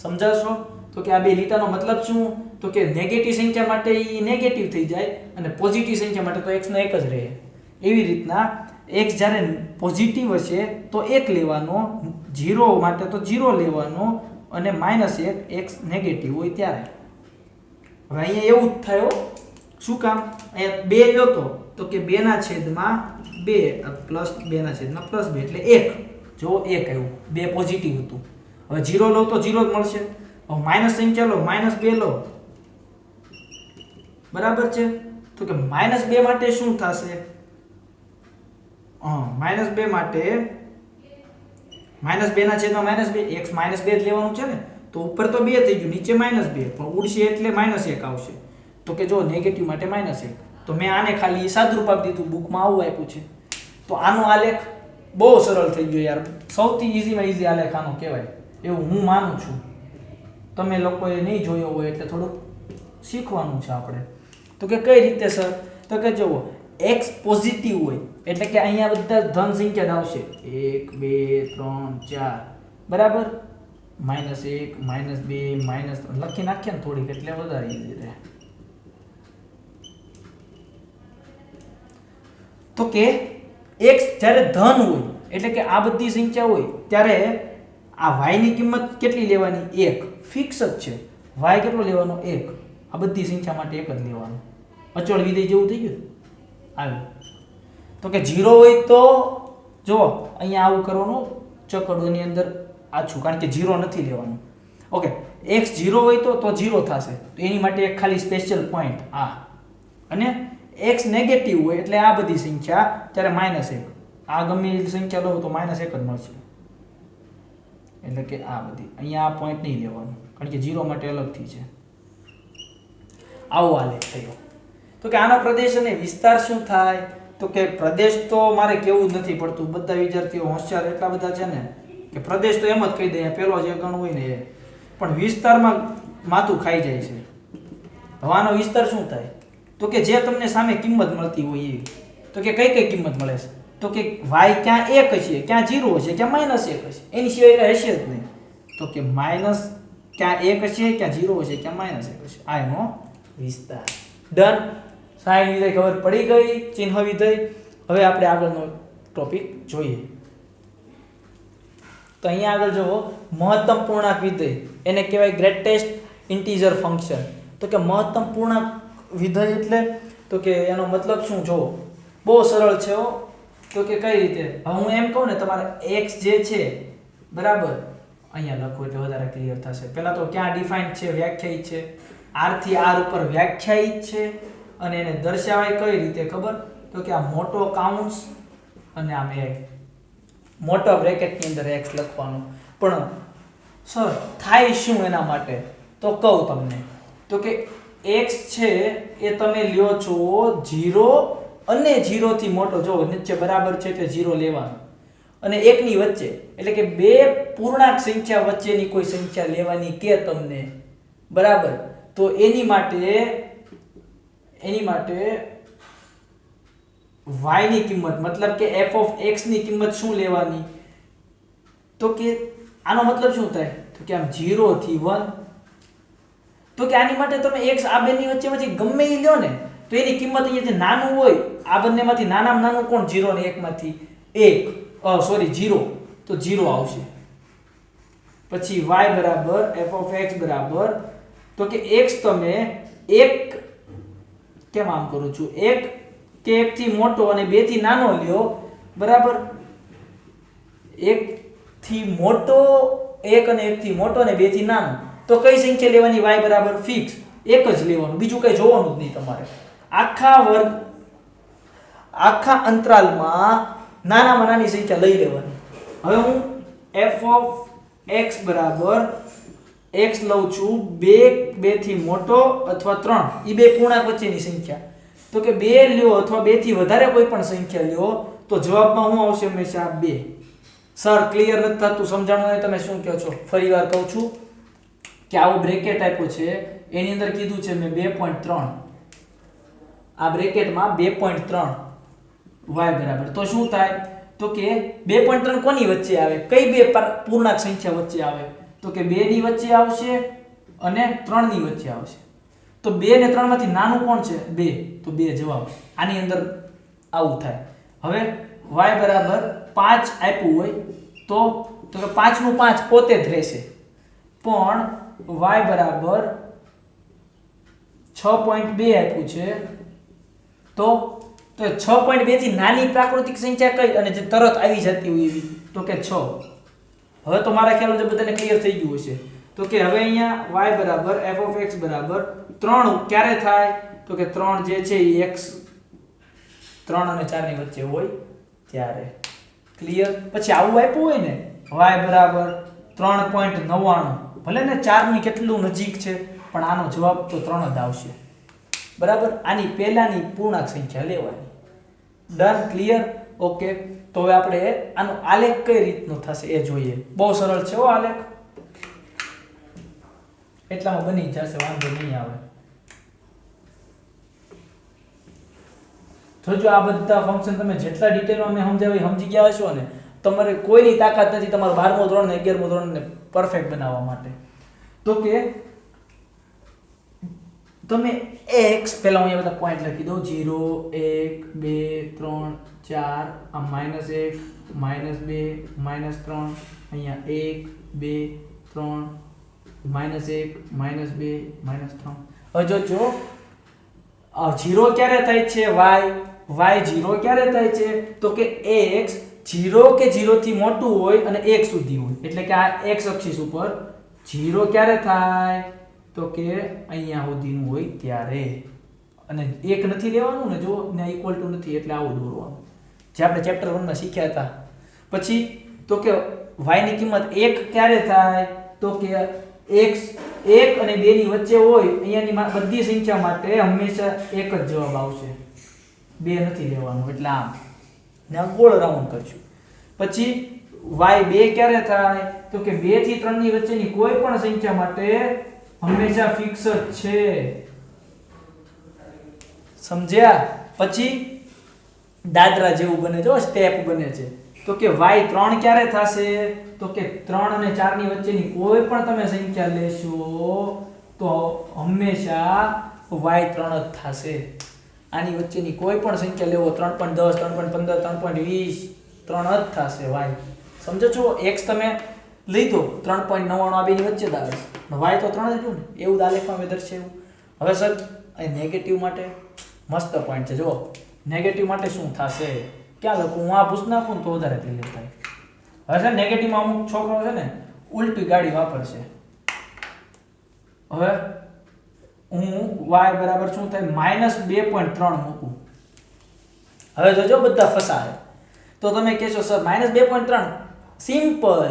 સમજાશો? તો કે આ બે લીટાનો મતલબ શું? તો કે નેગેટિવ સંખ્યા માટે ઈ નેગેટિવ થઈ જાય અને પોઝિટિવ સંખ્યા માટે તો x નો 1 જ રહે. એવી રીતના x જ્યારે પોઝિટિવ હશે તો 1 લેવાનો, 0 માટે તો 0 લેવાનો, અને -1 x નેગેટિવ હોય ત્યારે. હવે અહીંયા એવું જ થાય. શું કામ? અહીંયા 2 લ્યો તો કે 2/2 +2/2 એટલે 1. જો 1 આવ્યું, 2 પોઝિટિવ હતું. હવે 0 લો તો 0 જ મળશે. હવે માઈનસ સંખ્યા લો, -2 લો, બરાબર છે? તો કે -2 માટે શું થશે? -2 માટે -2/2 x -2 જ લેવાનું છે ને, તો ઉપર તો 2 થઈ ગયું, નીચે -2, પણ ઉડશે એટલે -1 આવશે. તો કે જો નેગેટિવ માટે -1. તો મેં આને ખાલી સાદુરૂપ આપી દીધું, બુકમાં આવું આપ્યું છે. તો આનો આલેખ બહુ સરળ થઈ ગયો યાર. સૌથી ઈઝીમાં ઈઝી આલેખ આનો કહેવાય એવું હું માનું છું. તમે લોકોએ નહીં જોયો હોય એટલે થોડુંક શીખવાનું છે આપણે. તો કે કઈ રીતે સર? તો કે જુઓ, x પોઝિટિવ હોય એટલે કે અહીંયા બધા ધન સંખ્યા જ આવશે, 1 2 3 4, બરાબર? -1 -2 -3 લખી નાખીએ ને થોડીક એટલે વધારે ઈઝી રહે. તો કે x જ્યારે ધન હોય એટલે કે આ બધી સંખ્યા હોય ત્યારે આ y ની કિંમત કેટલી લેવાની? 1 ફિક્સ જ છે. y કેટલો લેવાનો? 1. આ બધી સંખ્યા માટે 1 જ લેવાનો. અચળ વિધેય જેવું થઈ ગયું. આવ્યું. તો કે 0 હોય તો જો અહીંયા આવું કરવાનું, ચકડોની અંદર આછું, કારણ કે 0 નથી લેવાનું. ઓકે, x 0 હોય તો 0 થશે. તો એની માટે એક ખાલી સ્પેશિયલ પોઈન્ટ આ. અને x નેગેટિવ હોય એટલે આ બધી સંખ્યા ત્યારે -1. આ ગમે એ સંખ્યા લો તો -1 જ મળશે. એટલે કે આ બધી અહીંયા આ પોઈન્ટ નહીં લેવાનું કારણ કે 0 માટે અલગથી છે. આવો આલેખ થયો. તો કે આનો પ્રદેશ અને વિસ્તાર શું થાય? તો કે પ્રદેશ તો મારે કેવું જ નથી પડતું, બધા વિદ્યાર્થીઓ હોશિયાર એટલા બધા છે ને કે પ્રદેશ તો એમ જ કહી દે પેલો જે ગણ હોય ને એ, પણ વિસ્તારમાં માથું ખાઈ જાય છે. હવે આનો વિસ્તાર શું થાય? તો કે જે તમને સામે કિંમત મળતી હોય એ. તો કે કઈ કઈ કિંમત મળે છે? તો કે y ક્યાં 1 હશે, ક્યાં 0 હશે, ક્યાં -1 હશે, એની સિવાય કઈ હશે જ નહીં. તો કે માઈનસ ક્યાં 1 હશે, ક્યાં 0 હશે, ક્યાં -1 હશે. આ એનો વિસ્તાર. ડન. સાઈન વિધેય ખબર પડી ગઈ, ચિહ્ન વિધેય. હવે આપણે આગળનો ટોપિક જોઈએ. તો અહીંયા આગળ જુઓ, મહત્તમ પૂર્ણાંક વિધેય એને કહેવાય ગ્રેટેસ્ટ ઇન્ટીજર ફંક્શન. તો કે મહત્તમ પૂર્ણાંક વિધેય એટલે તો કે એનો મતલબ શું? જો બહુ સરળ છે હો. તો કે કઈ રીતે? હવે હું એમ કહું ને તમારે x જે છે બરાબર અહીંયા લખો એટલે વધારે ક્લિયર થશે. પહેલા તો ક્યાં ડિફાઇન્ડ છે, વ્યાખ્યાયિત છે, r થી r ઉપર વ્યાખ્યાયિત છે અને એને દર્શાવાય કઈ રીતે ખબર? તો કે આ મોટો કાઉન્સ અને આમ એક મોટા બ્રેકેટની અંદર x લખવાનું. પણ સર થાય શું એના માટે? તો કહું તમને. તો કે x છે એ તમે લ્યો છો 0 અને 0 થી મોટો. જો નીચે બરાબર છે એટલે 0 લેવાનું અને 1 ની વચ્ચે એટલે કે બે પૂર્ણાંક સંખ્યા વચ્ચેની કોઈ સંખ્યા લેવાની કે તમને બરાબર. તો એની માટે y ની કિંમત મતલબ કે f of x ની કિંમત શું લેવાની? તો કે આનો મતલબ શું થાય? તો કે આમ 0 થી 1. તો કે આની માટે તમે x આ બેની વચ્ચેમાંથી ગમે ઈ લ્યો ને તો એની કિંમત અહીંયા જે નાનું હોય આ બંનેમાંથી નાનામાં નાનું કોણ? 0 ને 1 માંથી 0 તો 0 આવશે. પછી y બરાબર f of x બરાબર તો કે x તમે 1 કેમ આમ કરું છું? 1 કે 1 થી મોટો અને 2 થી નાનો લ્યો બરાબર. 1 થી મોટો 1 અને 1 થી મોટો અને 2 થી નાનો. તો કઈ સંખ્યા લેવાની? y બરાબર ફિક્સ એક જ લેવાનું, બીજું કઈ જોવાનું જ નહીં તમારે. આખા અંતરાલમાં નાનામાં નાની સંખ્યા લઈ લેવાની. હવે હું f of x બરાબર x લઉં છું 2 થી મોટો અથવા 3 ઈ બે પૂર્ણાંક વચ્ચેની સંખ્યા. તો કે 2 લ્યો અથવા 2 થી વધારે કોઈ પણ સંખ્યા લ્યો તો જવાબમાં શું આવશે? હંમેશા 2. સર ક્લિયર નથી થતું, સમજાણું નહીં? તમે શું કહો છો? ફરીવાર કહું છું કે આવું બ્રેકેટ આપ્યું છે એની અંદર કીધું છે મેં 2.3. આ બ્રેકેટમાં 2.3 y બરાબર તો શું થાય? તો કે 2.3 કોની વચ્ચે આવે? કઈ બે પૂર્ણાંક સંખ્યા વચ્ચે આવે? તો કે 2 ની વચ્ચે આવશે અને 3 ની વચ્ચે આવશે. તો 2 ને 3 માંથી નાનું કોણ છે? 2. તો 2 જવાબ. આની અંદર આવું થાય. હવે y બરાબર 5 આપ્યું હોય તો કે 5 નું 5 પોતે જ રહેશે, પણ y બરાબર 6.2 આપ્યું છે તો 6.2 થી નાની પ્રાકૃતિક સંખ્યા કઈ અને જે તરત આવી જતી હોય એવી? તો કે 6. હવે તો મારા ખ્યાલ મુજબ બધાને ક્લિયર થઈ ગયું હશે. તો કે હવે અહીંયા y બરાબર f of x બરાબર 3 ક્યારે થાય? તો કે 3 જે છે એ x 3 અને 4 ની વચ્ચે હોય ત્યારે. ક્લિયર? પછી આવું આપ્યું હોય ને y બરાબર 3.99, ભલે ને 4 ની કેટલું નજીક છે પણ આનો જવાબ તો 3 જ આવશે બરાબર. આની પહેલાની પૂર્ણાંક સંખ્યા લેવાની. ડન. ક્લિયર? ઓકે. તો હવે આપણે આનો આલેખ કઈ રીતનો થશે એ જોઈએ. બહુ સરળ છે હો આલેખ, એટલામાં બની જશે, વાંધો નહીં આવે. જોજો આ બધા ફંક્શન તમે જેટલા ડિટેલમાં મેં સમજાવી સમજી ગયા હશો ને, તમારે કોઈની તાકાત નથી તમારું 12મું ધોરણ ને 11મું ધોરણ ને પરફેક્ટ બનાવવા માટે. તો કે તમે x પહેલા હું અહીંયા બધા પોઈન્ટ લખી દઉં 0 1 2 3 4 આ -1 -2 -3 અહીંયા 1 2 3 -1 -2 -3. હવે જો 0 ક્યારે થાય છે? y 0 ક્યારે થાય છે? તો કે x 0 કે 0 થી મોટું હોય અને 1 સુધી હોય એટલે કે આ x અક્ષિસ ઉપર 0 ક્યારે થાય? તો કે અહીંયા સુધીનું હોય ત્યારે. અને 1 નથી લેવાનું ને, જો ને ઇક્વલ ટુ નથી એટલે આવું દોરવાનું જે આપણે ચેપ્ટર 1 માં શીખ્યા હતા. પછી તો કે y ની કિંમત 1 ક્યારે થાય તો કે x 1 અને 2 ની વચ્ચે હોય અહીંયાની બધી સંખ્યા માટે હંમેશા એક જ જવાબ આવશે, 2 નથી લેવાનું. એટલે આમ ને ગોળ રાઉન્ડ કરશું. પછી y2 ક્યારે થાય તો કે 2 થી 3 ની વચ્ચેની કોઈ પણ સંખ્યા માટે હંમેશા ફિક્સ જ છે. સમજ્યા? પછી દાદરા જેવું બને જો સ્ટેપ બને છે. તો કે y3 ક્યારે થશે તો કે 3 અને 4 ની વચ્ચેની કોઈ પણ તમે સંખ્યા લેશો તો હંમેશા y3 જ થશે. આની વચ્ચેની કોઈ પણ સંખ્યા લેવો 3.10 3.15 3.20 3 જ થશે y. સમજો છો? x તમે લીધો 3.99 આ બેની વચ્ચે જ આવે y તો 3 જ હતું ને, એવું આલેખમાં મેં દર્શાવ્યું. હવે સર અહીં નેગેટિવ માટે મસ્ત પોઈન્ટ છે. જો નેગેટિવ માટે શું થશે ક્યાં લખું હું? આ પૂછ નાખું તો વધારે ક્લિયર થાય. હવે છે નેગેટિવમાં અમુક છોકરો છે ને ઉલટી ગાડી વાપરશે. હવે હું y બરાબર શું થાય -2.3 મૂકું. હવે જોજો બધા ફસાય. તો તમે કહેશો સર -2.3 સિમ્પલ,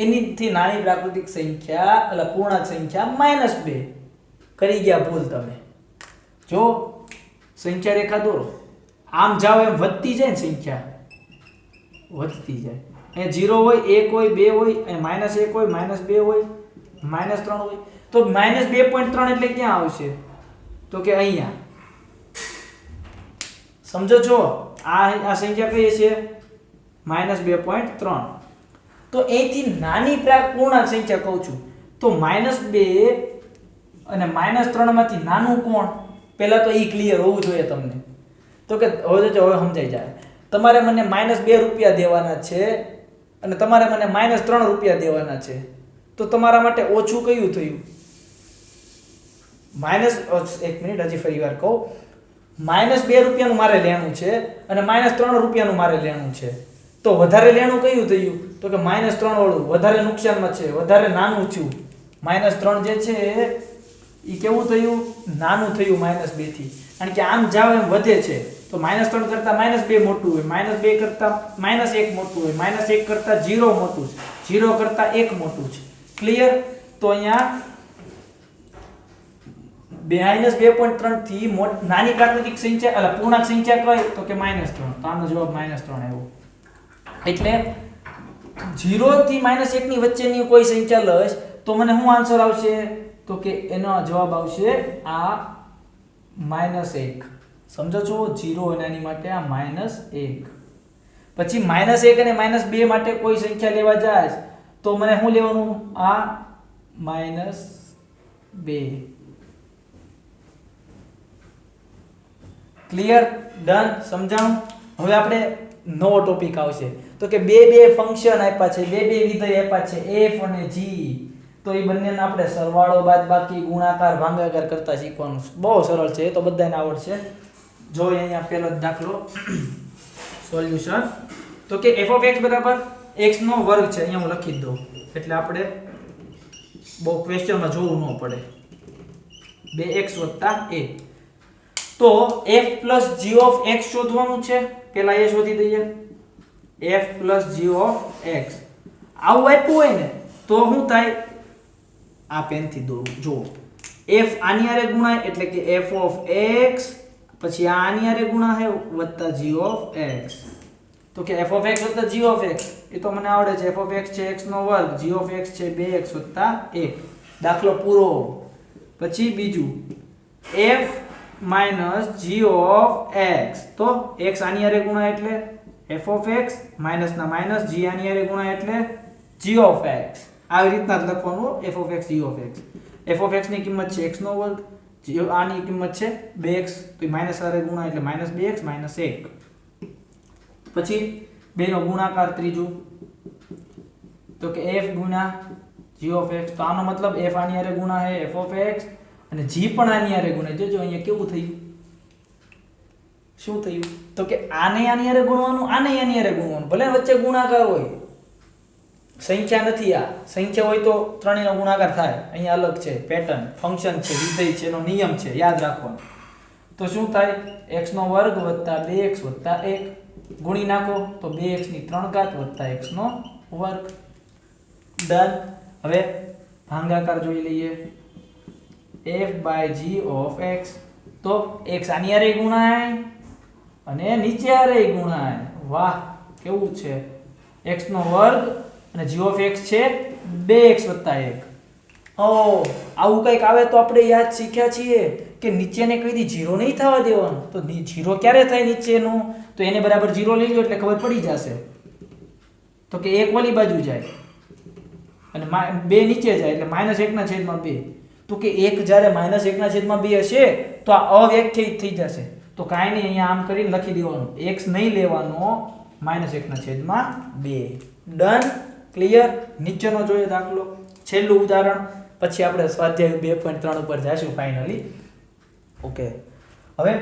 એનીથી નાની પ્રાકૃતિક સંખ્યા એટલે પૂર્ણાંક સંખ્યા -2. કરી ગયા ભૂલ તમે. જો સંખ્યા રેખા દોરો, આમ જાવ એમ વધતી જાય ને સંખ્યા, વધતી જાય. અહીંયા 0 હોય 1 હોય 2 હોય, અહીંયા -1 હોય -2 હોય -3 હોય. તો -2.3 એટલે ક્યાં આવશે તો કે અહીંયા. સમજો છો? આ સંખ્યા કઈ છે -2.3. તો એથી નાની પૂર્ણાંક સંખ્યા કહું છું તો -2 અને -3 માંથી નાનું કોણ? પહેલા તો ઈ ક્લિયર હોવું જોઈએ તમને. તો કે હવે સમજાઈ જાય. તમારે મને -2 રૂપિયા દેવાના છે અને તમારે મને -3 રૂપિયા દેવાના છે, તો તમારા માટે ઓછું કયું થયું? એક મિનિટ હજી ફરી વાર કહું. -2 રૂપિયાનું મારે લેણું છે અને -3 રૂપિયાનું મારે લેણું છે, તો વધારે લેણું કયું થયું તો કે -3 વાળું વધારે નુકસાનમાં છે, વધારે નાનું થયું. -3 જે છે ઈ કેવું થયું? નાનું થયું -2 થી. કારણ કે આમ જાવ એમ વધે છે તો -3 કરતા -2 મોટું હોય, -2 કરતા -1 મોટું હોય, -1 કરતા 0 મોટું છે, 0 કરતા 1 મોટું છે. ક્લિયર? તો અહીંયા -2.3 થી નાની પ્રાકૃતિક સંખ્યા એટલે પૂર્ણાંક સંખ્યા કઈ તો કે -3. તો આનો જવાબ -3 આવ્યો. એટલે 0 થી -1 ની વચ્ચેની કોઈ સંખ્યા લઈશ તો મને શું આન્સર આવશે તો કે એનો જવાબ આવશે આ -1. સમજો છો? 0 અને એની માટે આ -1. પછી -1 અને -2 માટે કોઈ સંખ્યા લેવા જાય તો મને શું લેવાનું? આ -2. ક્લિયર? ડન? સમજાણું? હવે આપણે નવો ટોપિક આવશે તો કે બે ફંક્શન આપ્યા છે, બે વિધેય આપ્યા છે f અને g. તો એ બંનેને આપણે સરવાળો બાદબાકી ગુણાકાર ભાગાકાર કરતા શીખવાનું. બહુ સરળ છે, એ તો બધાને આવડશે. જો અહીંયા પહેલો દાખલો સોલ્યુશન. તો કે f(x) બરાબર x નો વર્ગ છે. અહીંયા હું લખી દઉં એટલે આપણે બહુ ક્વેશ્ચનમાં જોવું ન પડે. 2x + a. તો f + g(x) શોધવાનું છે. પહેલા એ શોધી દઈએ. f + g(x) આવું આપ્યું હોય ને તો શું થાય? આ પેનથી દોરું. જો f આની હારે ગુણાય એટલે કે f(x) પછી આ આની હારે ગુણાય વત્તા g(x). તો કે f(x) + g(x) એ તો મને આવડે છે. f(x) છે x નો વર્ગ, g(x) છે 2x + 1. દાખલો પૂરો. પછી બીજું f - g(x). તો x આની હારે ગુણાય એટલે f(x) - ના માઈનસ g આની હારે ગુણાય એટલે g(x). આવી રીતના જ લખવાનું f(x) g(x). f(x) ની કિંમત છે x નો વર્ગ, g આની કિંમત છે 2x, તો માઈનસ હારે ગુણાય એટલે -2x - 1. પછી બેનો ગુણાકાર ત્રીજું તો કે f * g(x). તો આનો મતલબ f આની હારે ગુણાય f(x) અને g પણ આની હારે ગુણાય. જોજો અહીંયા કેવું થયું? શું થયું? તો કે આને આની હારે ગુણવાનું, આને આની હારે ગુણવાનું. ભલે વચ્ચે ગુણાકાર હોય, સંખ્યા નથી. આ સંખ્યા હોય તો ત્રણેયનો ગુણાકાર થાય. અહીંયા અલગ છે પેટર્ન, ફંક્શન છે, વિધેય છે, એનો નિયમ છે, યાદ રાખવાનો. તો શું થાય? x નો વર્ગ વત્તા 2x વત્તા 1 ગુણી નાખો તો 2x ની 3 ઘાત વત્તા x નો વર્ગ. ડન. હવે ભાગાકાર જોઈ લઈએ. f by g of x. તો x આની હારે ગુણાય અને નીચે હારે ગુણાય. વાહ, કેવું છે? x નો વર્ગ અને g of x છે 2x + 1. આવું કંઈક આવે તો આપણે યાદ શીખ્યા છીએ કે નીચેને કઈ દી 0 નહીં થવા દેવાનું. તો 0 ક્યારે થાય નીચેનું? તો એને બરાબર 0 લઈ લો એટલે ખબર પડી જશે. તો કે 1 ઓલી બાજુ જાય અને 2 નીચે જાય એટલે -1/2. તો કે 1 જ્યારે -1/2 હશે તો આ અવ્યાખ્યાયિત થઈ જશે. તો કાંઈ નહીં, અહીંયા આમ કરીને લખી દેવાનું, x નહીં લેવાનો, -1/2. ડન. ક્લિયર. નીચેનો જોઈએ દાખલો, છેલ્લું ઉદાહરણ, પછી આપણે સ્વાધ્યાય 2.3 ઉપર જઈશું ફાઇનલી. ઓકે. હવે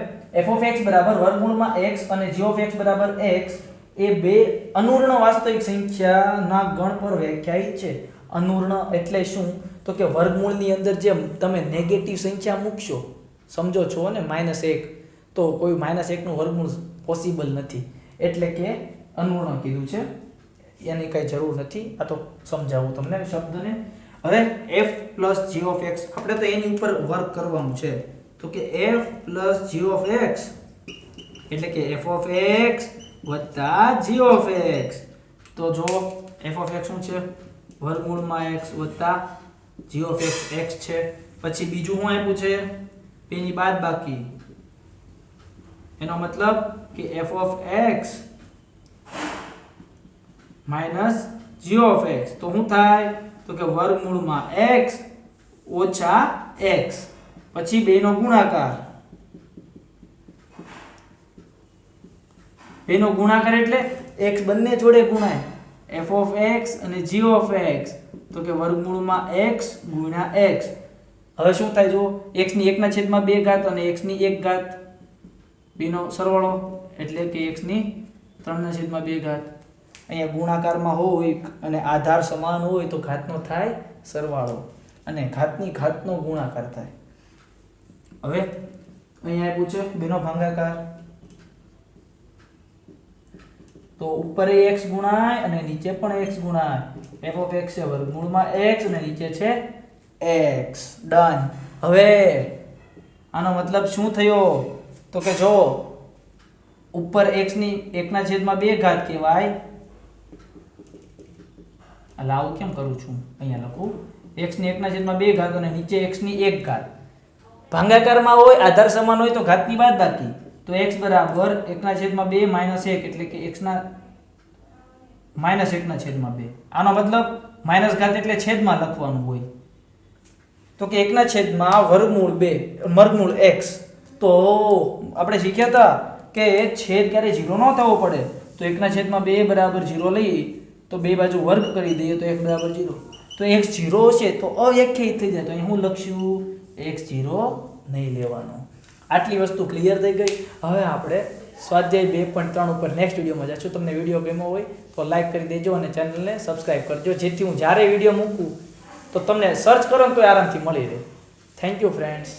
f(x) વર્ગમૂળમાં x અને g(x) x એ બે અનુર્ણ વાસ્તવિક સંખ્યાના ગણ પર વ્યાખ્યાયિત છે. અનુર્ણ એટલે શું? તો કે વર્ગમૂળની અંદર જે તમે નેગેટિવ સંખ્યા મૂકશો, સમજો છો ને -1, તો કોઈ -1 નું વર્ગમૂળ પોસિબલ નથી, એટલે કે અનુર્ણ કીધું છે. એની કઈ જરૂર નથી, આ તો સમજાવું તમને શબ્દને. હવે f + g(x) આપણે તો એની ઉપર વર્ક કરવાનું છે. તો કે f + g(x) એટલે કે f(x) + g(x). તો જો f(x) શું છે? વર્ગમૂળમાં x + g(x) x છે. પછી બીજું શું આપ્યું છે? એની બાદબાકી. એનો મતલબ કે f(x) - g(x). તો શું થાય? તો કે વર્ગમૂળમાં x - x. પછી બેનો ગુણાકાર. બેનો ગુણાકાર એટલે x બંને જોડે ગુણાય, f(x) અને g(x). તો કે વર્ગમૂળમાં x * x. હવે શું થાય? જો x ની 1/2 અને x ની 1 બેનો સરવાળો એટલે કે x ની 3/2. અહીંયા ગુણાકારમાં હોય અને આધાર સમાન હોય તો ઘાતનો થાય સરવાળો અને ઘાતની ઘાતનો ગુણાકાર થાય. હવે અહીંયા આપ્યું છે બેનો ભાગાકાર. તો ઉપર x ગુણાય અને નીચે પણ x ગુણાય. f(x) છે વર્ગમૂળમાં x અને નીચે છે x. ડન. હવે આનો મતલબ શું થયો? તો કે જો ઉપર x ની 1/2 કહેવાય. આવું કેમ કરું છું? અહીંયા લખું x ની 1/2 અને નીચે x ની 1. ભાગાકારમાં હોય, આધાર સમાન હોય તો ઘાતની બાદબાકી. તો x = 1/2 - 1 એટલે કે x ના -1/2. આનો મતલબ માઈનસ ઘાત એટલે છેદમાં લખવાનું હોય. તો કે 1/2 વર્ગમૂળ x. તો આપણે શીખ્યા હતા કે છેદ ક્યારે 0 ન થવો પડે. તો 1/2 = 0 લઈએ તો બે બાજુ વર્ગ કરી દઈએ તો x = 0. તો x 0 હશે તો અવ્યાખ્યાયિત થઈ જાય. તો અહીં હું લખશું x 0 નહીં લેવાનો. આટલી વસ્તુ ક્લિયર થઈ ગઈ. હવે આપણે સ્વાધ્યાય 2.3 ઉપર નેક્સ્ટ વિડીયોમાં જઈશું. તમને વિડીયો ગમ્યો હોય તો લાઈક કરી દેજો અને ચેનલને સબસ્ક્રાઇબ કરજો, જેથી હું જ્યારે વિડીયો મૂકું તો તમને સર્ચ કરો ને તો આરામથી મળી રહે. Thank you friends.